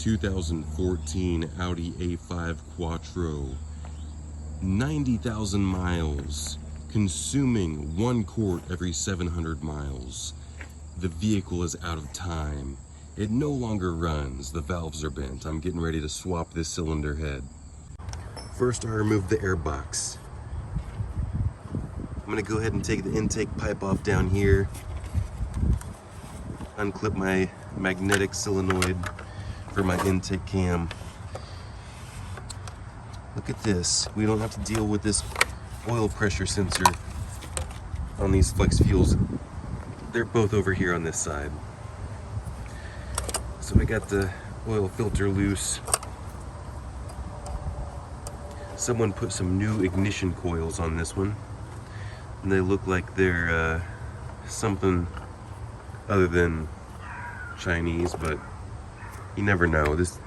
2014 Audi A5 Quattro, 90,000 miles, consuming 1 quart every 700 miles. The vehicle is out of time. It no longer runs. The valves are bent. I'm getting ready to swap this cylinder head. First, I remove the air box. I'm gonna go ahead and take the intake pipe off down here, unclip my magnetic solenoid for my intake cam. Look at this. We don't have to deal with this oil pressure sensor on these flex fuels. They're both over here on this side. So I got the oil filter loose. Someone put some new ignition coils on this one, and they look like they're something other than Chinese, but you never know. This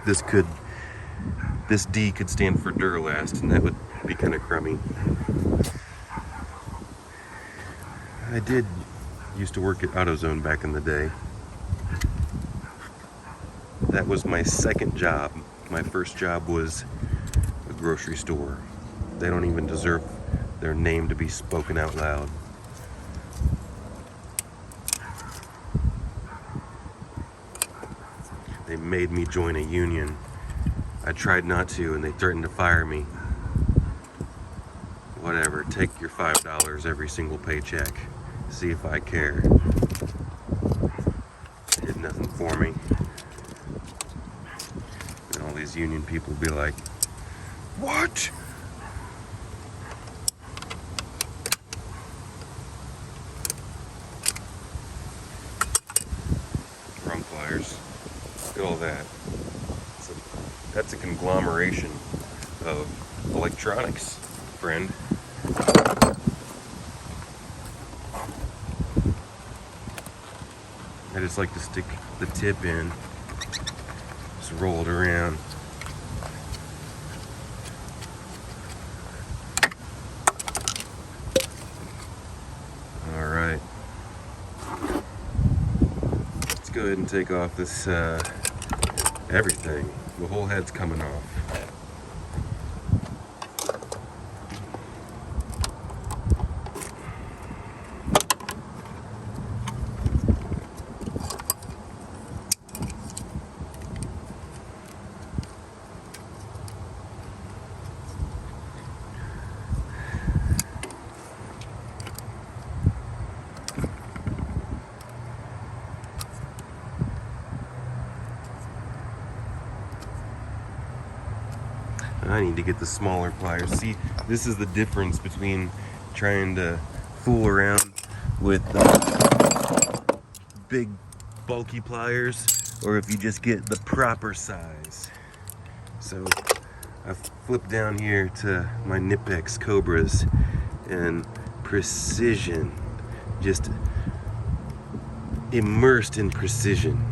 D could stand for Duralast, and that would be kind of crummy. I did used to work at AutoZone back in the day. That was my second job. My first job was a grocery store. They don't even deserve their name to be spoken out loud. They made me join a union. I tried not to, and they threatened to fire me. Whatever, take your $5 every single paycheck. See if I care. Did nothing for me. And all these union people be like, what? Wrong pliers. Look at all that. That's a conglomeration of electronics, friend. I just like to stick the tip in, just roll it around. All right, let's go ahead and take off this everything. The whole head's coming off. I need to get the smaller pliers. See, this is the difference between trying to fool around with big, bulky pliers, or if you just get the proper size. So I flip down here to my Nipex Cobras, and precision, just immersed in precision.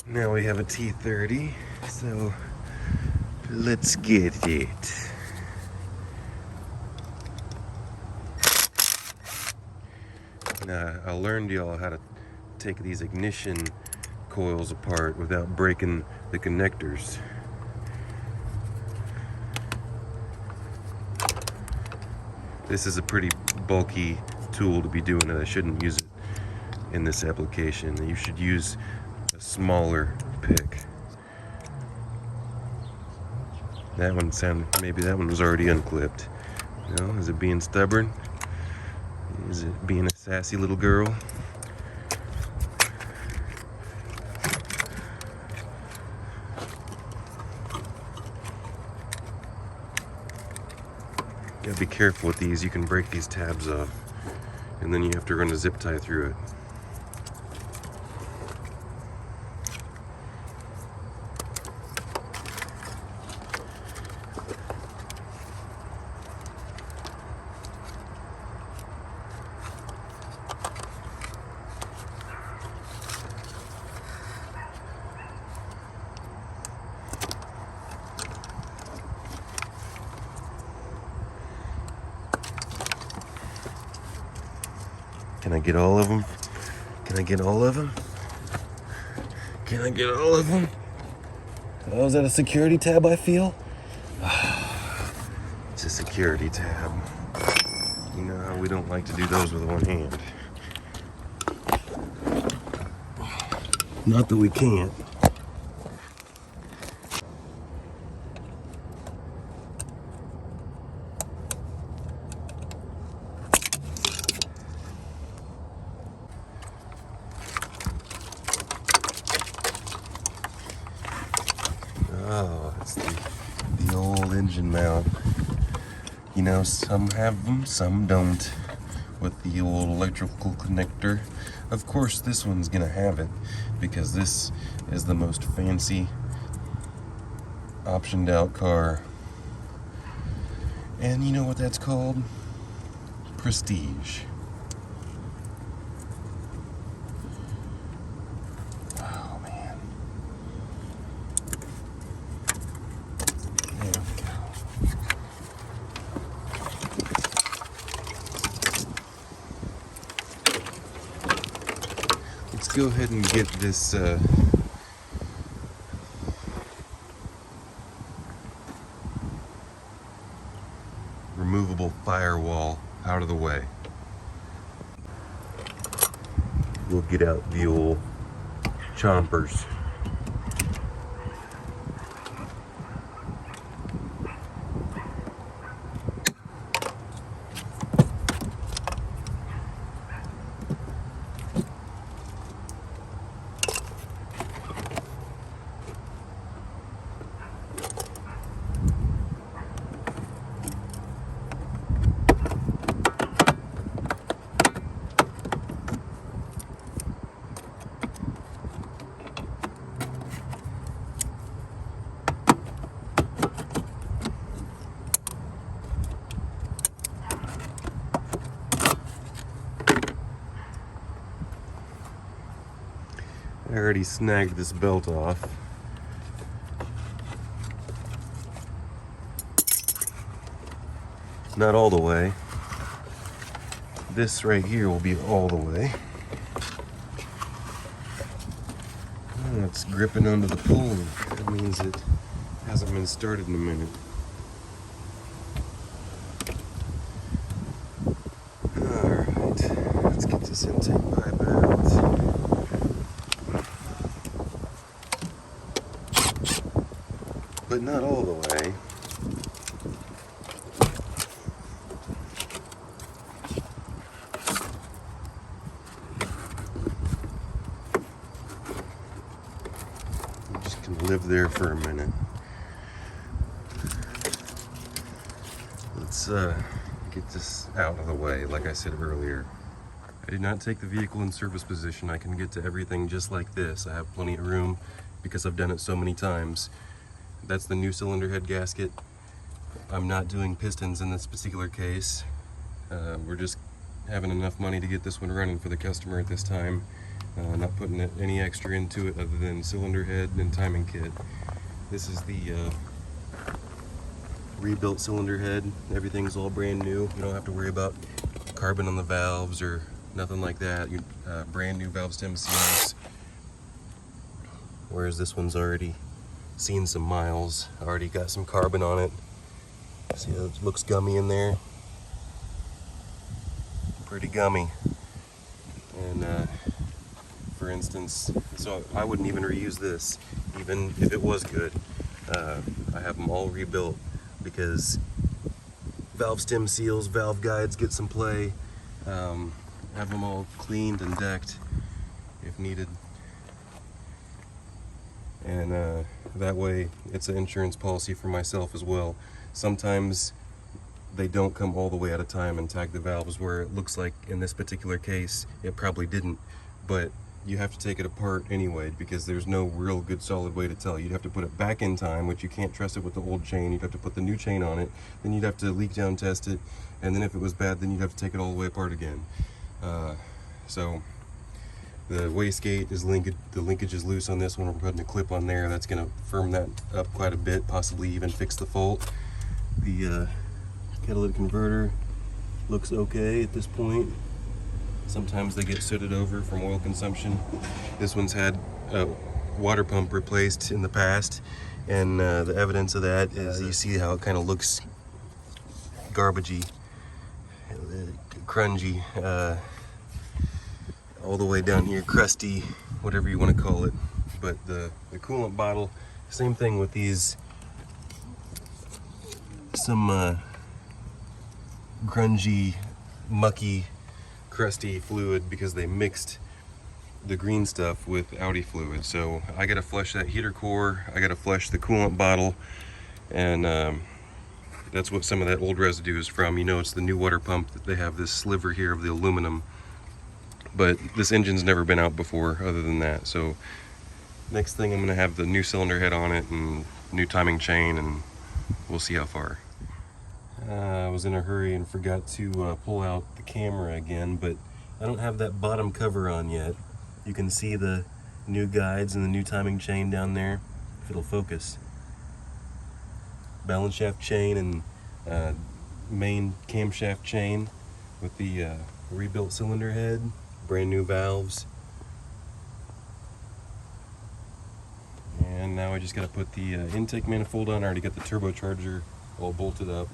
Now we have a T30, so let's get it. Now, I learned y'all how to take these ignition coils apart without breaking the connectors. This is a pretty bulky tool to be doing it. I shouldn't use it in this application. You should use a smaller pick. That one maybe that one was already unclipped. No, is it being stubborn? Is it being a sassy little girl? Gotta be careful with these. You can break these tabs off, and then you have to run a zip tie through it. Can I get all of them? Can I get all of them? Can I get all of them? Oh, is that a security tab I feel? It's a security tab. You know how we don't like to do those with one hand. Not that we can't. Oh, it's the old engine mount. You know, some have them, some don't. With the old electrical connector. Of course, this one's gonna have it because this is the most fancy optioned out car. And you know what that's called? Prestige. Oh man. There we go. Let's go ahead and get this removable firewall out of the way. We'll get out the old chompers. I already snagged this belt off. Not all the way. This right here will be all the way. Oh, it's gripping onto the pulley. That means it hasn't been started in a minute. Alright, let's get this intake pipe out. But not all the way. I'm just gonna live there for a minute. Let's get this out of the way, like I said earlier. I did not take the vehicle in service position. I can get to everything just like this. I have plenty of room because I've done it so many times. That's the new cylinder head gasket. I'm not doing pistons in this particular case. We're just having enough money to get this one running for the customer at this time. Not putting any extra into it other than cylinder head and timing kit. This is the rebuilt cylinder head. Everything's all brand new. You don't have to worry about carbon on the valves or nothing like that. Brand new valve stem seals. Whereas this one's already seen some miles, already got some carbon on it. See how it looks gummy in there? Pretty gummy. And for instance, so I wouldn't even reuse this, even if it was good. I have them all rebuilt because valve stem seals, valve guides get some play. Have them all cleaned and decked if needed. And that way it's an insurance policy for myself as well. Sometimes they don't come all the way at a time and tag the valves, where it looks like in this particular case it probably didn't, but you have to take it apart anyway because there's no real good solid way to tell. You'd have to put it back in time, which you can't trust it with the old chain. You'd have to put the new chain on it, then you'd have to leak down test it, and then if it was bad then you'd have to take it all the way apart again. So the wastegate is linked, the linkage is loose on this one. We're putting a clip on there. That's going to firm that up quite a bit, possibly even fix the fault. The catalytic converter looks okay at this point. Sometimes they get sooted over from oil consumption. This one's had a water pump replaced in the past, and the evidence of that is you see how it kind of looks garbagey, grungy, all the way down here, crusty, whatever you want to call it. But the coolant bottle, same thing with these, some grungy, mucky, crusty fluid because they mixed the green stuff with Audi fluid. So I gotta flush that heater core, I gotta flush the coolant bottle, and that's what some of that old residue is from. You know, it's the new water pump that they have this sliver here of the aluminum, but this engine's never been out before other than that. So next thing, I'm gonna have the new cylinder head on it and new timing chain, and we'll see how far. I was in a hurry and forgot to pull out the camera again, but I don't have that bottom cover on yet. You can see the new guides and the new timing chain down there, if it'll focus. Balance shaft chain and main camshaft chain with the rebuilt cylinder head, brand new valves. And now I just got to put the intake manifold on. I already got the turbocharger all bolted up.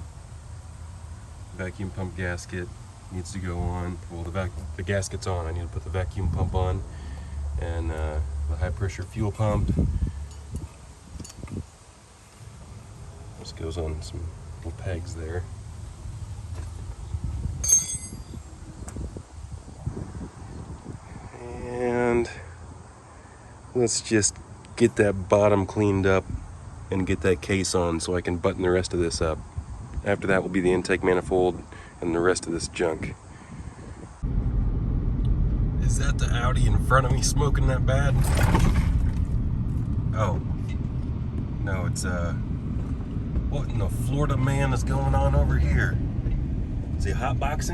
Vacuum pump gasket needs to go on. Well, the gasket's on. I need to put the vacuum pump on, and the high pressure fuel pump. This goes on some little pegs there. And let's just get that bottom cleaned up and get that case on so I can button the rest of this up. After that will be the intake manifold and the rest of this junk. Is that the Audi in front of me smoking that bad? Oh. No, it's what in the Florida man is going on over here? Is he hotboxing?